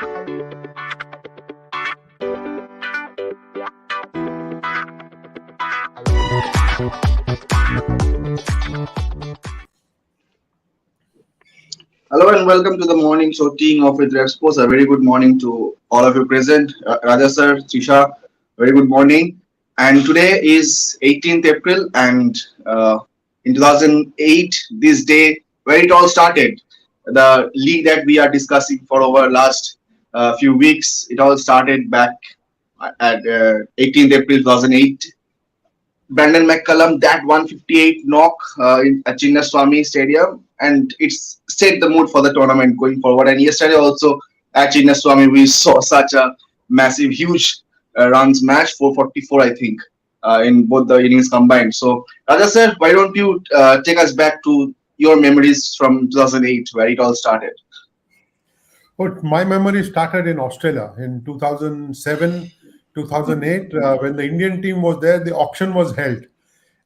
Hello and welcome to the morning show team of with RevSportz. A very good morning to all of you present. Raja sir, Trisha, very good morning. And today is 18th April and in 2008, this day where it all started, the league that we are discussing for over last few weeks, it all started back at 18th April 2008. Brandon McCullum, that 158 knock at Chinnaswamy Stadium, and it's set the mood for the tournament going forward. And yesterday also at Chinnaswamy, we saw such a massive, huge runs match, 444, I think, in both the innings combined. So, Raja sir, why don't you take us back to your memories from 2008, where it all started? But my memory started in Australia in 2007, 2008. When the Indian team was there, the auction was held.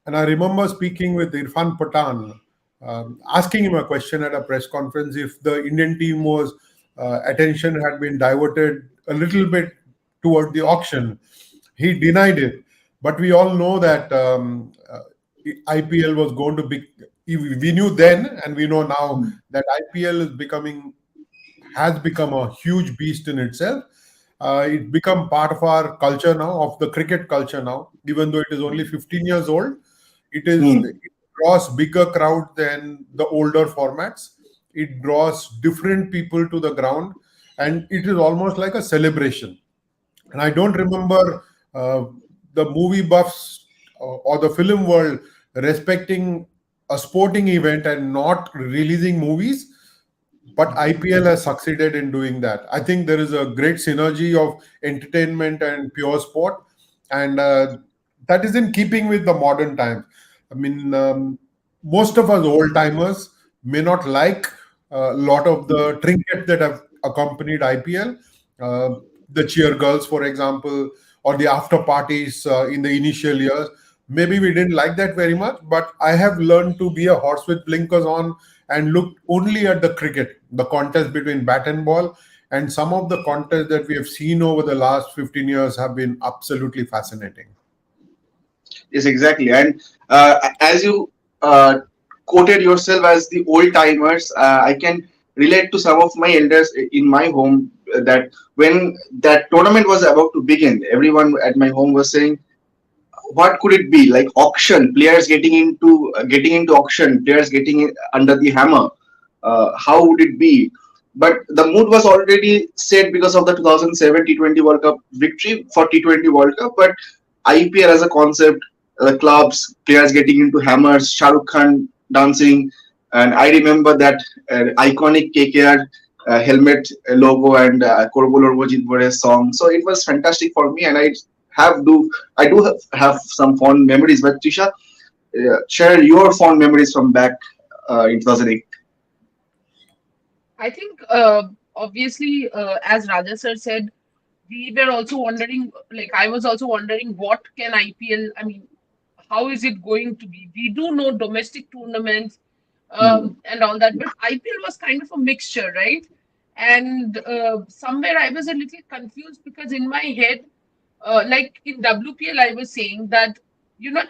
And I remember speaking with Irfan Pathan, asking him a question at a press conference if the Indian team was attention had been diverted a little bit toward the auction. He denied it. But we all know that IPL was going to be. We knew then, and we know now that IPL has become a huge beast in itself. It's become part of our culture now, of the cricket culture now. Even though it is only 15 years old, it draws bigger crowd than the older formats. It draws different people to the ground, and it is almost like a celebration. And I don't remember the movie buffs or the film world respecting a sporting event and not releasing movies. But IPL has succeeded in doing that. I think there is a great synergy of entertainment and pure sport, and that is in keeping with the modern times. I mean, most of us old timers may not like a lot of the trinkets that have accompanied IPL, the cheer girls, for example, or the after parties in the initial years. Maybe we didn't like that very much, but I have learned to be a horse with blinkers on and look only at the cricket, the contest between bat and ball. And some of the contests that we have seen over the last 15 years have been absolutely fascinating. Yes, exactly. And as you quoted yourself as the old timers, I can relate to some of my elders in my home that when that tournament was about to begin, everyone at my home was saying, what could it be like auction players getting into auction players getting under the hammer, how would it be? But the mood was already set because of the 2007 T20 World Cup victory for T20 World Cup. But IPL as a concept, the clubs, players getting into hammers, Shah Rukh Khan dancing, and I remember that iconic KKR helmet logo and Korbol Orvojit Bore's song. So it was fantastic for me, and I do have some fond memories. But Trisha, share your fond memories from back in 2008. I think obviously, as Raja sir said, we were also wondering, like I was also wondering, what can IPL, I mean, how is it going to be? We do know domestic tournaments and all that, but IPL was kind of a mixture, right? And somewhere I was a little confused because in my head, like in WPL, I was saying that,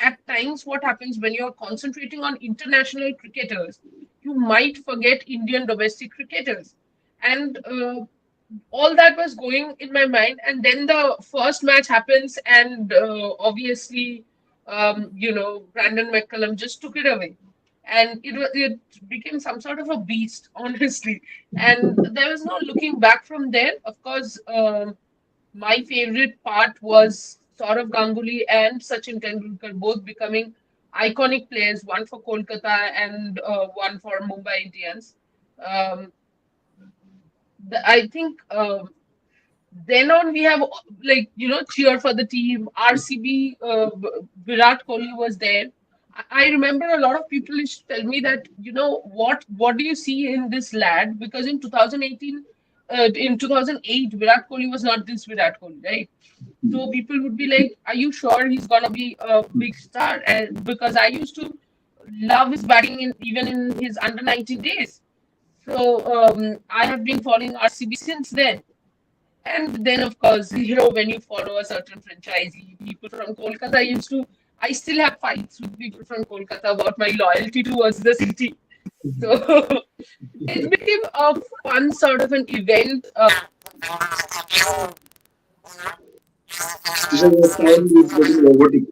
at times what happens when you're concentrating on international cricketers, you might forget Indian domestic cricketers. And all that was going in my mind. And then the first match happens, and obviously, Brandon McCullum just took it away. And it became some sort of a beast, honestly. And there was no looking back from there. Of course, my favorite part was Saurav Ganguly and Sachin Tendulkar both becoming iconic players, one for Kolkata and one for Mumbai Indians. Um, I think then on we have cheer for the team. RCB, Virat Kohli was there. I remember a lot of people used to tell me that, what do you see in this lad? Because in 2018, in 2008, Virat Kohli was not this Virat Kohli, right? So people would be like, "Are you sure he's gonna be a big star?" And because I used to love his batting even in his under 19 days. So I have been following RCB since then. And then, of course, when you follow a certain franchisee, people from Kolkata I still have fights with people from Kolkata about my loyalty towards the city. So it became a fun sort of an event. Tisha, your sound is getting robotic.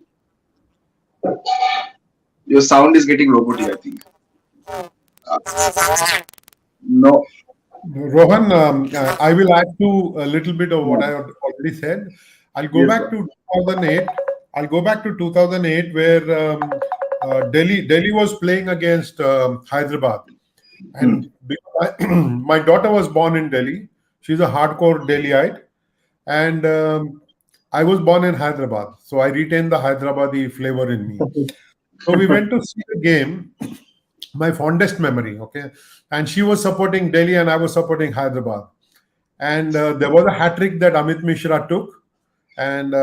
Your sound is getting robotic, I think. Uh, no. Rohan, I will add to a little bit of what I No. have already said. I'll go Yes, back sir. to 2008. I'll go back to 2008, where Delhi was playing against Hyderabad, Hmm. and my daughter was born in Delhi. She's a hardcore Delhiite, and I was born in Hyderabad, so I retained the Hyderabadi flavor in me. So we went to see the game, my fondest memory, okay. And she was supporting Delhi, and I was supporting Hyderabad. And there was a hat trick that Amit Mishra took, and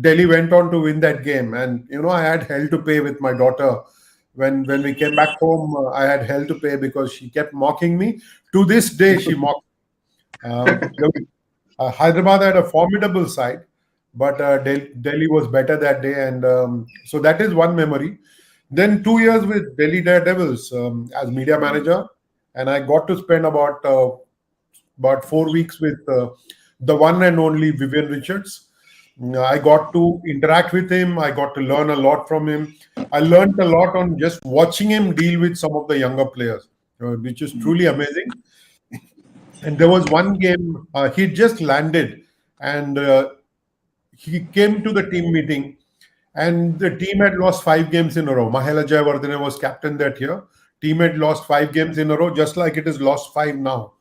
Delhi went on to win that game. And I had hell to pay with my daughter. When we came back home, I had hell to pay because she kept mocking me. To this day, she mocks. Hyderabad had a formidable side, but Delhi was better that day, and so that is one memory. Then 2 years with Delhi Daredevils as media manager, and I got to spend about 4 weeks with the one and only Vivian Richards. I got to interact with him. I got to learn a lot from him. I learned a lot on just watching him deal with some of the younger players, which is truly amazing. And there was one game he just landed, and he came to the team meeting, and the team had lost 5 games in a row. Mahela Jayawardene was captain that year. Team had lost 5 games in a row, just like it is lost five now.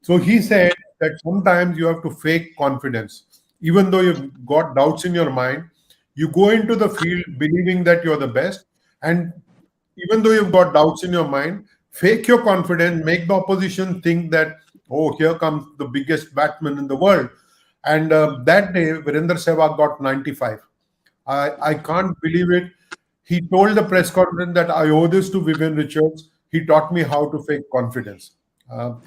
So he said that sometimes you have to fake confidence. Even though you've got doubts in your mind, you go into the field believing that you're the best. And even though you've got doubts in your mind, fake your confidence, make the opposition think that, oh, here comes the biggest batsman in the world. And that day, Virender Sehwag got 95. I can't believe it. He told the press conference that I owe this to Vivian Richards. He taught me how to fake confidence.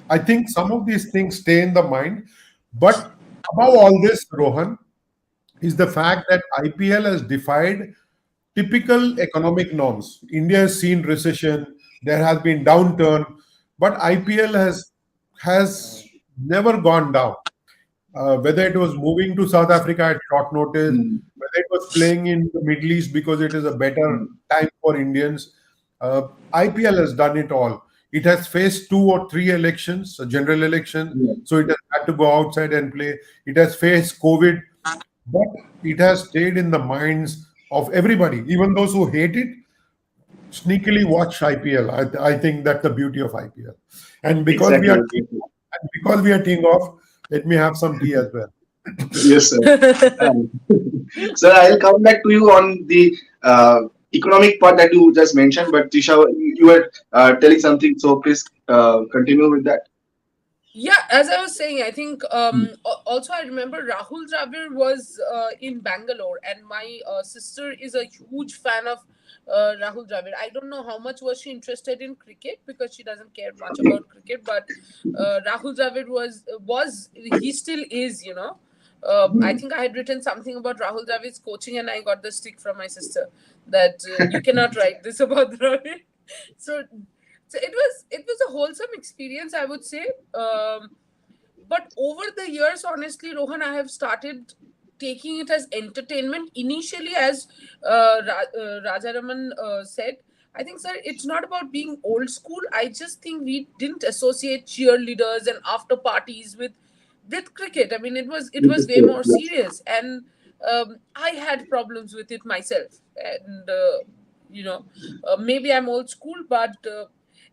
I think some of these things stay in the mind. But above all this, Rohan, is the fact that IPL has defied typical economic norms. India has seen recession, there has been downturn, but IPL has never gone down. Whether it was moving to South Africa at short notice, Hmm. whether it was playing in the Middle East because it is a better Hmm. time for Indians, IPL has done it all. It has faced 2 or 3 elections, a general election, Yeah. so it has had to go outside and play. It has faced COVID, but it has stayed in the minds of everybody, even those who hate it. Sneakily watch IPL. I think that's the beauty of IPL. And Exactly. Exactly. because we are teeing off, let me have some tea as well. Yes, sir. Um, so I'll come back to you on the economic part that you just mentioned, but Tisha, you were telling something, so please continue with that. Yeah, as I was saying, I think also I remember Rahul Dravid was in Bangalore, and my sister is a huge fan of Rahul Dravid. I don't know how much was she interested in cricket because she doesn't care much about cricket, but Rahul Dravid was he still is, I Hmm. think I had written something about Rahul Dravid's coaching, and I got the stick from my sister that you cannot write this about Dravid. So it was a wholesome experience, I would say. But over the years, honestly, Rohan, I have started taking it as entertainment. Initially, as Rajaraman said, I think, sir, it's not about being old school. I just think we didn't associate cheerleaders and after parties with cricket. I mean, it was way more Yes. serious, and I had problems with it myself. And maybe I'm old school, but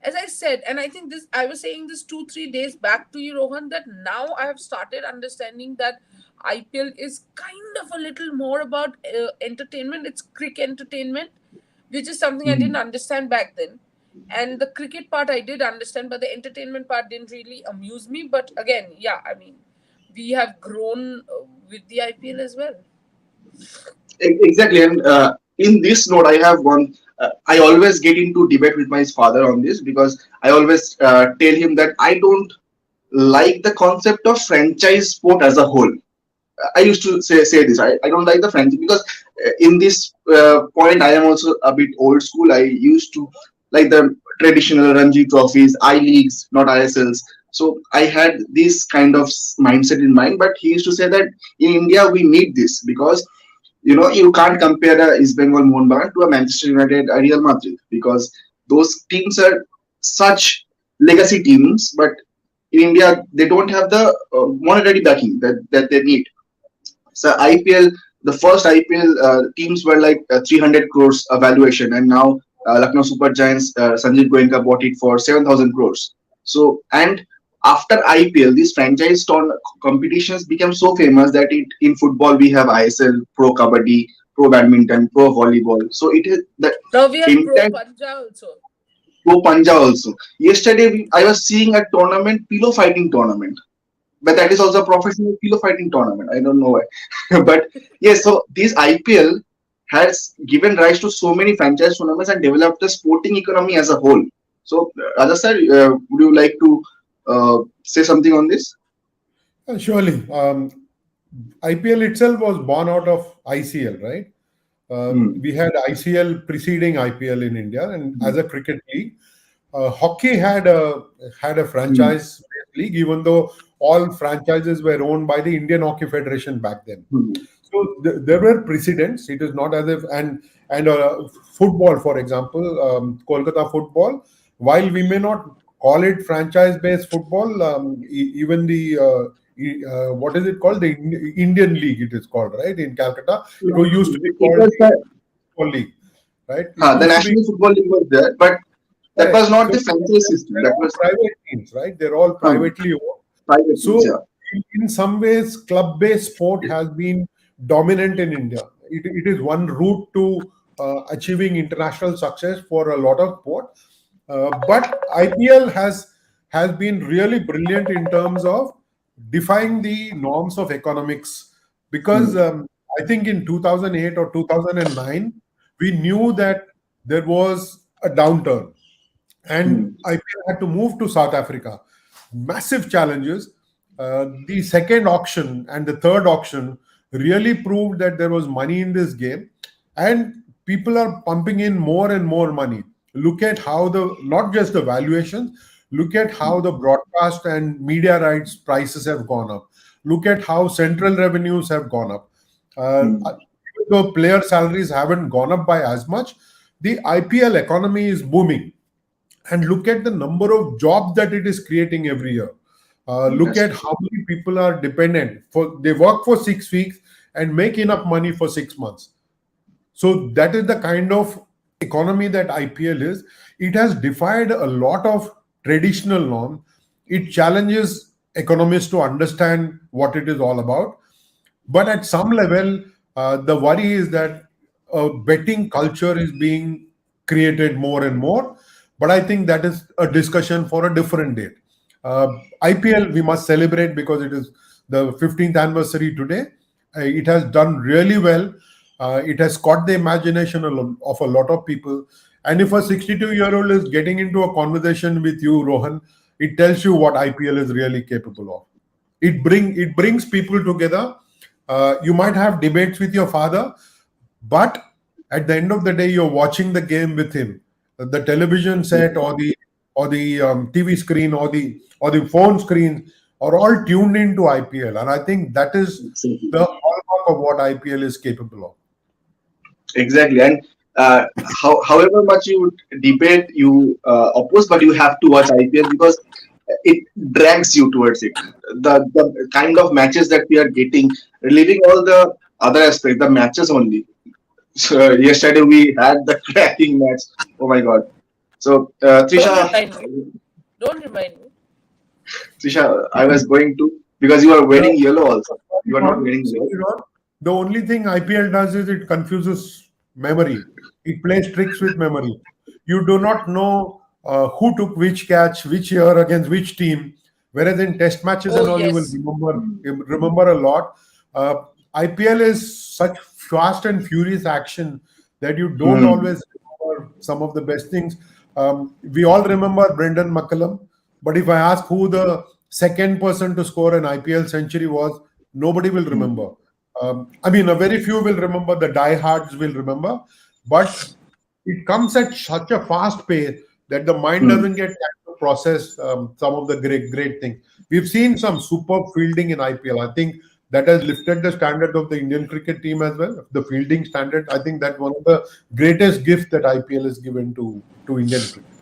as I said, and I think this, I was saying this 2 3 days back to you, Rohan, that now I have started understanding that IPL is kind of a little more about entertainment. It's cricket entertainment, which is something I didn't Mhm. understand back then. And the cricket part I did understand, but the entertainment part didn't really amuse me. But again, yeah, I mean, we have grown with the IPL as well. Exactly. And in this note, I have one. I always get into debate with my father on this because I always tell him that I don't like the concept of franchise sport as a whole. I used to say this. I don't like the franchise because in this point I am also a bit old school. I used to like the traditional Ranji trophies, I leagues, not ISLs. So I had this kind of mindset in mind. But he used to say that in India we need this because you can't compare a East Bengal Mohunbagan to a Manchester United, a Real Madrid, because those teams are such legacy teams. But in India they don't have the monetary backing that they need. So IPL, the first IPL teams were like 300 crores valuation, and now Lucknow Super Giants, Sanjeev Goenka bought it for 7,000 crores. So, and after IPL, these franchise competitions became so famous that in football we have ISL, Pro Kabaddi, Pro Badminton, Pro Volleyball. So it is the Now we have Pro intent. Panja also. Pro Panja also. Yesterday I was seeing a tournament, pillow fighting tournament, but that is also a professional pillow fighting tournament. I don't know why. But yes, so this IPL has given rise to so many franchise tournaments and developed the sporting economy as a whole. So, Raja sir, would you like to say something on this? Surely. IPL itself was born out of ICL, right? Hmm. We had ICL preceding IPL in India, and Hmm. as a cricket league, hockey had a Hmm. franchise league, even though all franchises were owned by the Indian Hockey Federation back then. Hmm. So there were precedents. It is not as if and football, for example, Kolkata football. While we may not call it franchise-based football, even the what is it called? The Indian League. It is called, right, in Calcutta. It was used to be It called was the Football League, right? It the used to be National Football League was there, but that was correct. not So the franchise system. they're That all was private teams, right? They're all hmm, privately owned. private teams. So, Yeah. in some ways, club-based sport has been dominant in India. It is one route to achieving international success for a lot of sport. But IPL has been really brilliant in terms of defying the norms of economics. Because Hmm. I think in 2008 or 2009, we knew that there was a downturn, and Hmm. IPL had to move to South Africa. Massive challenges. The second auction and the third auction really proved that there was money in this game, and people are pumping in more and more money. Look at how the not just the valuations, look at how the broadcast and media rights prices have gone up. Look at how central revenues have gone up. Hmm. Even though player salaries haven't gone up by as much, the IPL economy is booming, and look at the number of jobs that it is creating every year. Look That's at how many people are dependent for they work for 6 weeks and make enough money for 6 months. So that is the kind of economy that IPL is. It has defied a lot of traditional norms. It challenges economists to understand what it is all about. But at some level, the worry is that a betting culture is being created more and more. But I think that is a discussion for a different date. IPL, we must celebrate because it is the 15th anniversary today. It has done really well. It has caught the imagination of a lot of people. And if a 62-year-old is getting into a conversation with you, Rohan, it tells you what IPL is really capable of. It brings people together. You might have debates with your father, but at the end of the day, you're watching the game with him. The television set or the TV screen or the phone screen are all tuned into IPL, and I think that is exactly. the hallmark of what IPL is capable of. Exactly. And however much you debate, you oppose, but you have to watch IPL because it drags you towards it. The kind of matches that we are getting, leaving all the other aspects, the matches only. So yesterday we had the cracking match. Oh my god. So Don't Trisha, remind me. Don't remind me. Trisha, I was going to because you are The, wearing yellow also. You are not wearing sorry, yellow. Ron. The only thing IPL does is it confuses memory. It plays tricks with memory. You do not know who took which catch, which year against which team. Whereas in Test matches Oh and all, you will yes. remember a lot. Uh, IPL is such fast and furious action that you don't Hmm. always remember some of the best things. We all remember Brendan McCullum, but if I ask who the second person to score an IPL century was, nobody will remember. I mean, a very few will remember, the diehards will remember, but it comes at such a fast pace that the mind Hmm. doesn't get time to process some of the great things. We've seen some superb fielding in IPL. I think that has lifted the standard of the Indian cricket team as well. The fielding standard, I think that's one of the greatest gifts that IPL has given to Indian cricket.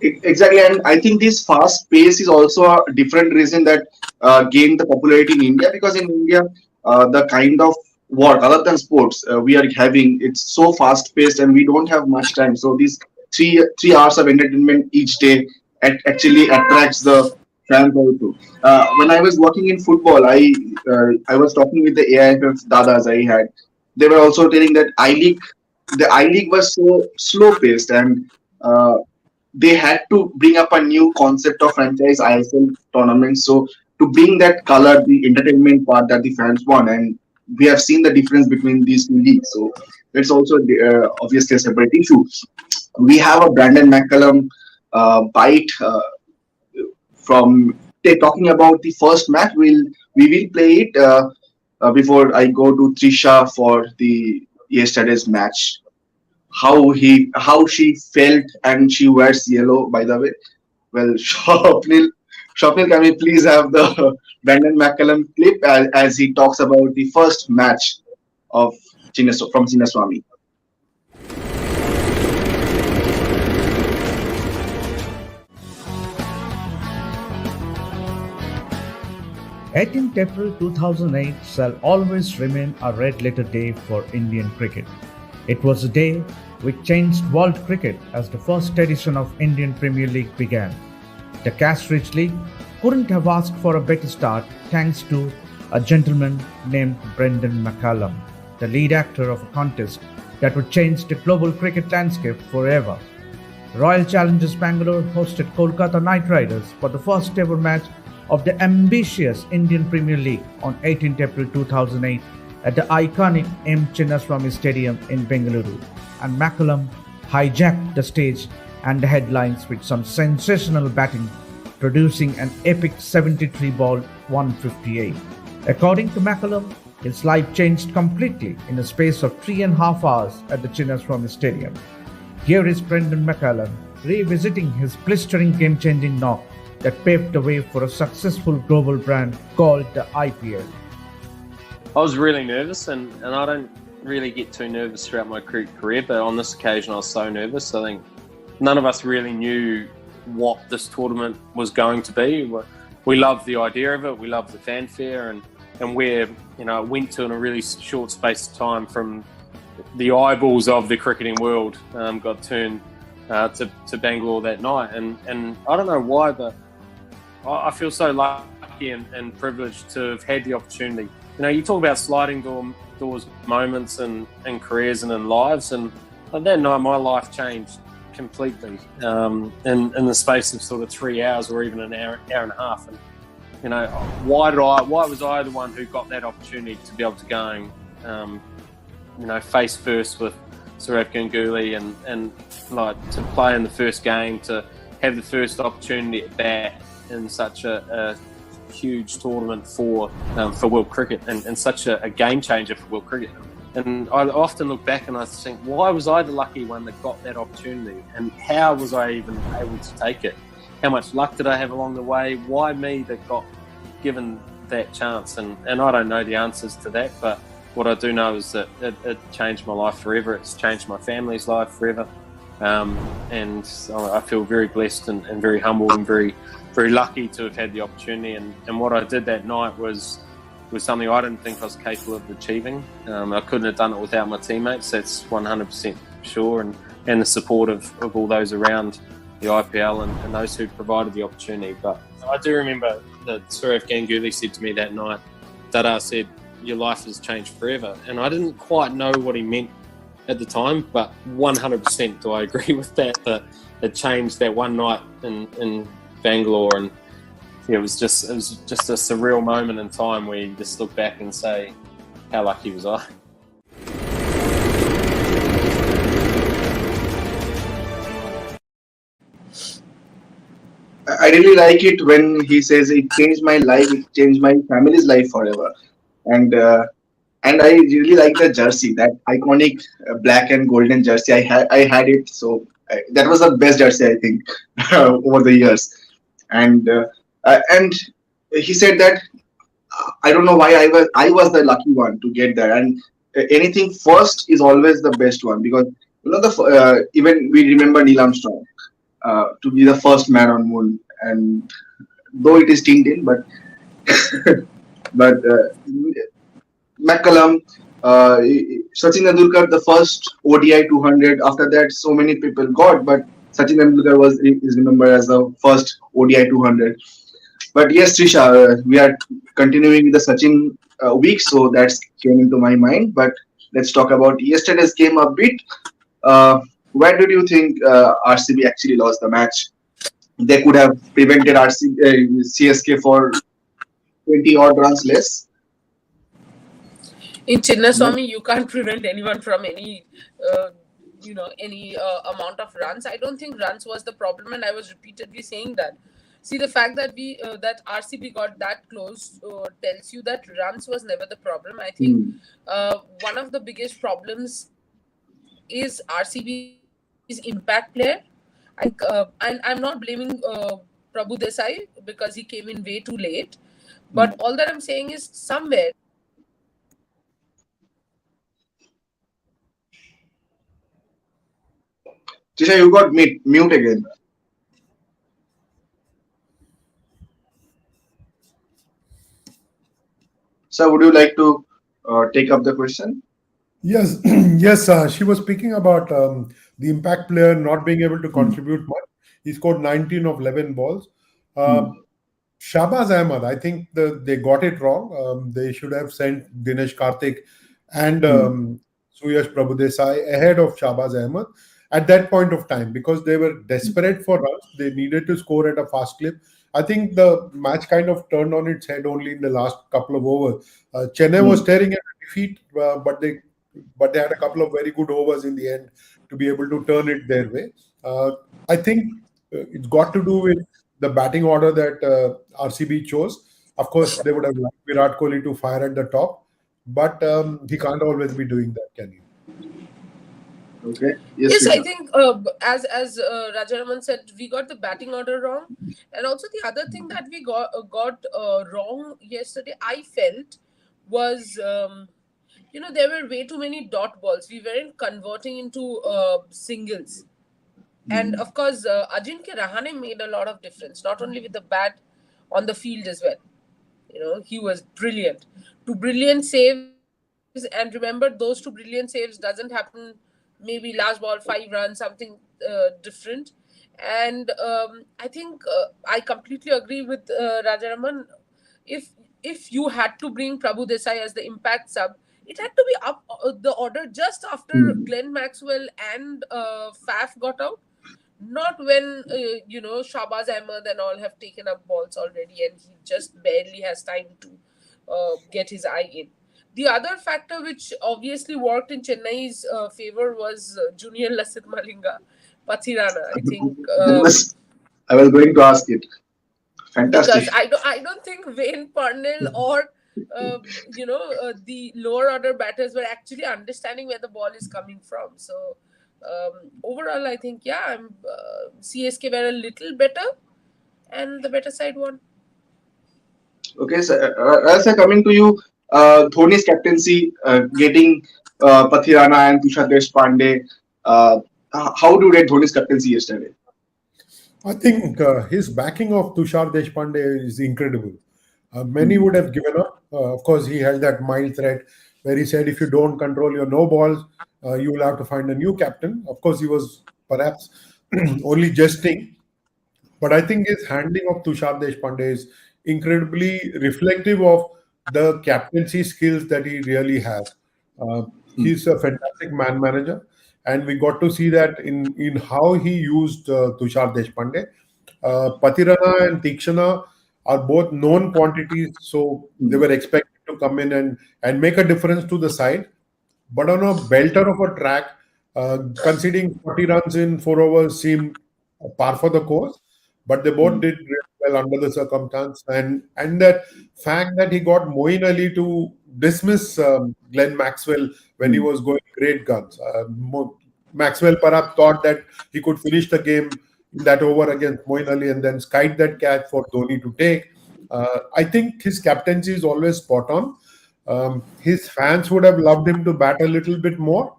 Exactly, and I think this fast pace is also a different reason that gained the popularity in India, because in India, the kind of work other than sports we are having, it's so fast paced and we don't have much time. So these 3 hours of entertainment each day actually attracts the fans also. When I was working in football, I was talking with the AIFF dadas I had. They were also telling that I League was so slow paced, and uh, they had to bring up a new concept of franchise ISL tournaments. So to bring that color, the entertainment part that the fans want, and we have seen the difference between these two leagues. So it's also obviously a separate issue. We have a Brandon McCullum bite from talking about the first match. We will play it before I go to Trisha for the yesterday's match. How she felt, and she wears yellow, by the way. Well, Swapnil, can we please have the Brandon McCullum clip as he talks about the first match of from Chinnaswamy? 18th April 2008 shall always remain a red-letter day for Indian cricket. It was a day which changed world cricket as the first edition of Indian Premier League began. The Cash-rich league couldn't have asked for a better start thanks to a gentleman named Brendan McCullum, the lead actor of a contest that would change the global cricket landscape forever. Royal Challengers Bangalore hosted Kolkata Knight Riders for the first ever match of the ambitious Indian Premier League on 18th April 2008 at the iconic M. Chinnaswamy Stadium in Bengaluru, and McCullum hijacked the stage and the headlines with some sensational batting, producing an epic 73-ball 158. According to McCullum, his life changed completely in a space of 3.5 hours at the Chinnaswamy Stadium. Here is Brendan McCullum revisiting his blistering game-changing knock that paved the way for a successful global brand called the IPL. I was really nervous, and I don't really get too nervous throughout my career, but on this occasion I was so nervous. I think none of us really knew what this tournament was going to be. We loved the idea of it, we loved the fanfare, and where it went to in a really short space of time from the eyeballs of the cricketing world got turned to Bangalore that night. And I don't know why, but I feel so lucky and privileged to have had the opportunity. You talk about sliding doors moments and careers and in lives, and that night my life changed completely in the space of sort of 3 hours or even an hour and a half. And why was I the one who got that opportunity to be able to go face first with Sourav Ganguly and like to play in the first game, to have the first opportunity at bat in such a huge tournament for world cricket and such a game changer for world cricket. And I often look back and I think, why was I the lucky one that got that opportunity, and how was I even able to take it? How much luck did I have along the way? Why me that got given that chance? And I don't know the answers to that, but what I do know is that it changed my life forever. It's changed my family's life forever. And I feel very blessed and very humbled and very, very lucky to have had the opportunity. And what I did that night was something I didn't think I was capable of achieving. I couldn't have done it without my teammates, that's 100% sure, and the support of all those around the IPL and those who provided the opportunity. But I do remember that Sourav Ganguly said to me that night, Dada said, "Your life has changed forever." And I didn't quite know what he meant at the time, but 100% do I agree with that it changed that one night in Bangalore. And it was just a surreal moment in time where you just look back and say, how lucky was I? I really like it when he says it changed my life, it changed my family's life forever. And I really like the jersey, that iconic black and golden jersey. I had it, so that was the best jersey I think over the years. And he said that I don't know why I was the lucky one to get there. And anything first is always the best one, because even we remember Neil Armstrong to be the first man on moon, and though it is Tintin, but McCallum, Sachin Tendulkar, the first ODI 200. After that, so many people got, but Sachin Tendulkar is remembered as the first ODI 200. But yes, Trisha, we are continuing with the Sachin week, so that's came into my mind. But let's talk about yesterday's game a bit. Uh, where did you think RCB actually lost the match? They could have prevented CSK for 20 odd runs less. In Chinnaswamy, you can't prevent anyone from uh, any amount of runs. I don't think runs was the problem, and I was repeatedly saying that. See, the fact that that RCB got that close tells you that runs was never the problem. I think Hmm. one of the biggest problems is RCB's impact player. And I'm not blaming Prabhu Desai because he came in way too late. But all that I'm saying is somewhere Trisha, you got mute again. So, would you like to take up the question? Yes, yes. She was speaking about the impact player not being able to Hmm. contribute much. He scored 19 of 11 balls. Hmm. Uh, Shahbaz Ahmed, I think they got it wrong. They should have sent Dinesh Karthik and Hmm. Suyash Prabhudesai ahead of Shahbaz Ahmed at that point of time, because they were desperate for runs. They needed to score at a fast clip. I think the match kind of turned on its head only in the last couple of overs. Chennai was Hmm. staring at a defeat, but they had a couple of very good overs in the end to be able to turn it their way. Uh, I think it's got to do with the batting order that RCB chose. Of course, they would have liked Virat Kohli to fire at the top, but he can't always be doing that, can he? Okay. Yes, yes, I Trisha. think as Rajaraman said, we got the batting order wrong, and also the other thing that we got wrong yesterday, I felt, was there were way too many dot balls. We weren't converting into singles, and Hmm. of course, Ajinkya Rahane made a lot of difference, not only with the bat, on the field as well. He was brilliant. Two brilliant saves, and remember, those two brilliant saves doesn't happen maybe last ball 5 runs, something different. And I think I completely agree with Rajaraman. If you had to bring Prabhu Desai as the impact sub, it had to be up the order just after Hmm. Glenn Maxwell and Faf got out, not when Shahbaz Ahmed and all have taken up balls already, and he just barely has time to get his eye in. The other factor which obviously worked in Chennai's favor was Junior Lasith Malinga, Pathirana. I think Yes, I was going to ask it. Fantastic. because I don't think Wayne Parnell or the lower order batters were actually understanding where the ball is coming from. So overall, I think CSK were a little better, and the better side won. Okay, so also coming to you, Dhoni's captaincy, getting Pathirana and Tushar Deshpande. Uh, how do you rate Dhoni's captaincy yesterday? I think his backing of Tushar Deshpande is incredible. Many Hmm. would have given up. Of course, he held that mild threat where he said, if you don't control your no balls, you will have to find a new captain. Of course, he was perhaps only jesting. But I think his handling of Tushar Deshpande is incredibly reflective of the captaincy skills that he really has. Uh, Hmm. he's a fantastic man manager, and we got to see that in how he used Tushar Deshpande. Patirana and Tikshana are both known quantities, so they Hmm. were expected to come in and make a difference to the side. But on a belter of a track, conceding 40 runs in 4 overs seemed par for the course. but they both did really well under the circumstance. And that fact that he got Moeen Ali to dismiss Glenn Maxwell when he was going great guns. Maxwell perhaps thought that he could finish the game in that over against Moeen Ali and then skite that catch for Dhoni to take. I think his captaincy is always spot on. His fans would have loved him to bat a little bit more,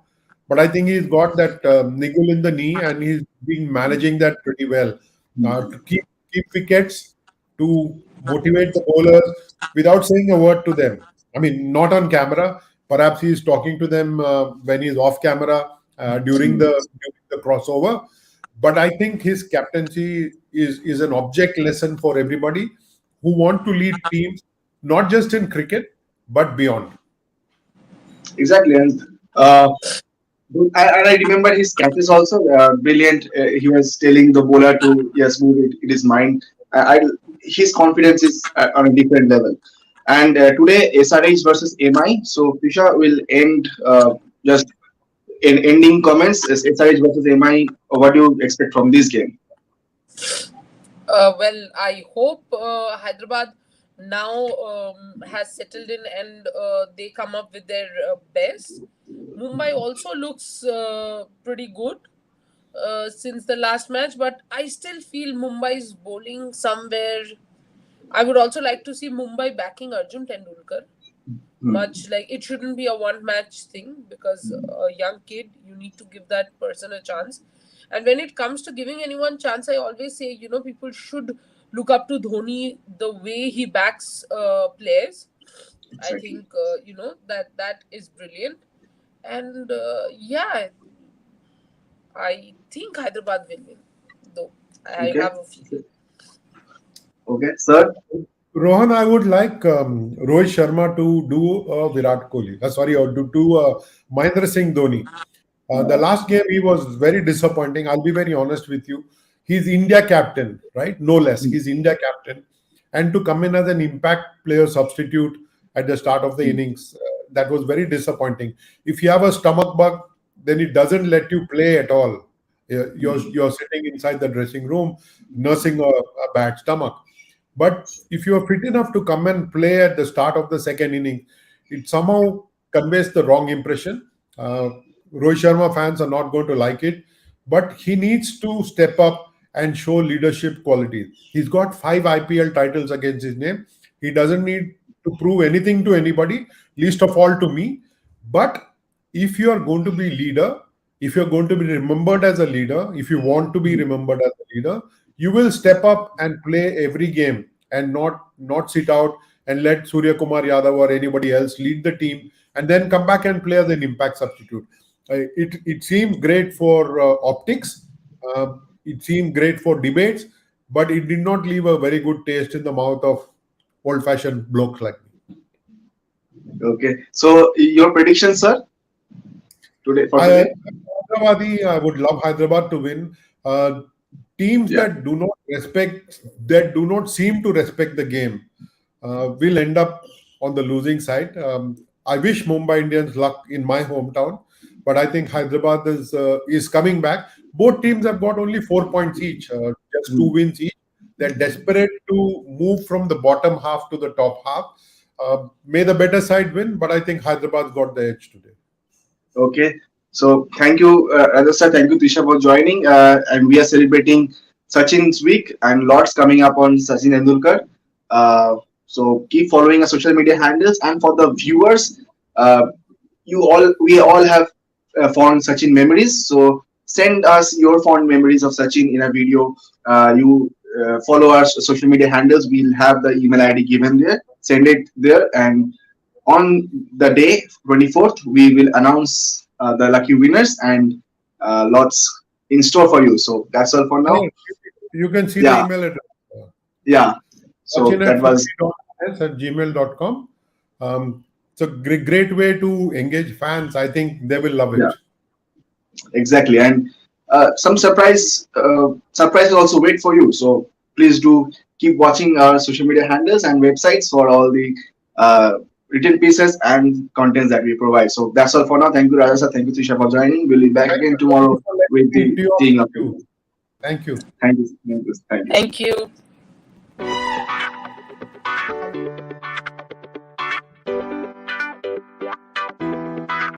but I think he's got that niggle in the knee and he's been managing that pretty well. To keep wickets, to motivate the bowlers without saying a word to them. I mean, not on camera. Perhaps he's talking to them when he's off camera during the crossover. But I think his captaincy is an object lesson for everybody who want to lead teams, not just in cricket, but beyond. Exactly, and I remember his catches also brilliant. He was telling the bowler to yes, move it. It is mine. His confidence is on a different level. And today SRH versus MI. So Prisha will end just in ending comments. SRH versus MI. What do you expect from this game? Well, I hope Hyderabad now has settled in and they come up with their best. Mumbai also looks pretty good since the last match, but I still feel Mumbai's bowling somewhere. I would also like to see Mumbai backing Arjun Tendulkar. Much like it shouldn't be a one match thing because a young kid, you need to give that person a chance. And when it comes to giving anyone chance, I always say, people should look up to Dhoni the way he backs players. I think, that is brilliant. And I think Hyderabad will win, though. I have a feeling. Okay, sir. Rohan, I would like Rohit Sharma to do Virat Kohli. Or do Mahendra Singh Dhoni. The last game, he was very disappointing. I'll be very honest with you. He's India captain, right? No less. He's India captain. And to come in as an impact player substitute at the start of the innings, that was very disappointing. If you have a stomach bug, then it doesn't let you play at all. You're sitting inside the dressing room, nursing a bad stomach. But if you are fit enough to come and play at the start of the second inning, it somehow conveys the wrong impression. Rohit Sharma fans are not going to like it, but he needs to step up and show leadership qualities. He's got 5 IPL titles against his name. He doesn't need to prove anything to anybody, least of all to me. But if you are going to be leader, if you're going to be remembered as a leader, if you want to be remembered as a leader, you will step up and play every game and not sit out and let Surya Kumar Yadav or anybody else lead the team and then come back and play as an impact substitute. It seemed great for optics. It seemed great for debates, but it did not leave a very good taste in the mouth of old-fashioned blokes like me. Okay. So your prediction, sir? Today for today? I would love Hyderabad to win. Teams that do not seem to respect the game will end up on the losing side. I wish Mumbai Indians luck in my hometown, but I think Hyderabad is coming back. Both teams have got only 4 points each, just 2 wins each. They're desperate to move from the bottom half to the top half. May the better side win, but I think Hyderabad's got the edge today. Okay. So thank you, Radha, thank you, Trisha, for joining. And we are celebrating Sachin's week and lots coming up on Sachin Tendulkar. So keep following our social media handles. And for the viewers, we all have fond Sachin memories. So send us your fond memories of Sachin in a video. You follow our social media handles. We'll have the email ID given there. Send it there. And on the day, 24th, we will announce the lucky winners and lots in store for you. So that's all for now. You can see the email address. Yeah. So that was at gmail.com. It's a great way to engage fans. I think they will love it. Yeah. Exactly. And some surprises also wait for you. So please do keep watching our social media handles and websites for all the written pieces and contents that we provide. So that's all for now. Thank you, Raja. Thank you, Trisha, for joining. We'll be back again tomorrow with the team of you. Thank you. Thank you. Thank you. Thank you.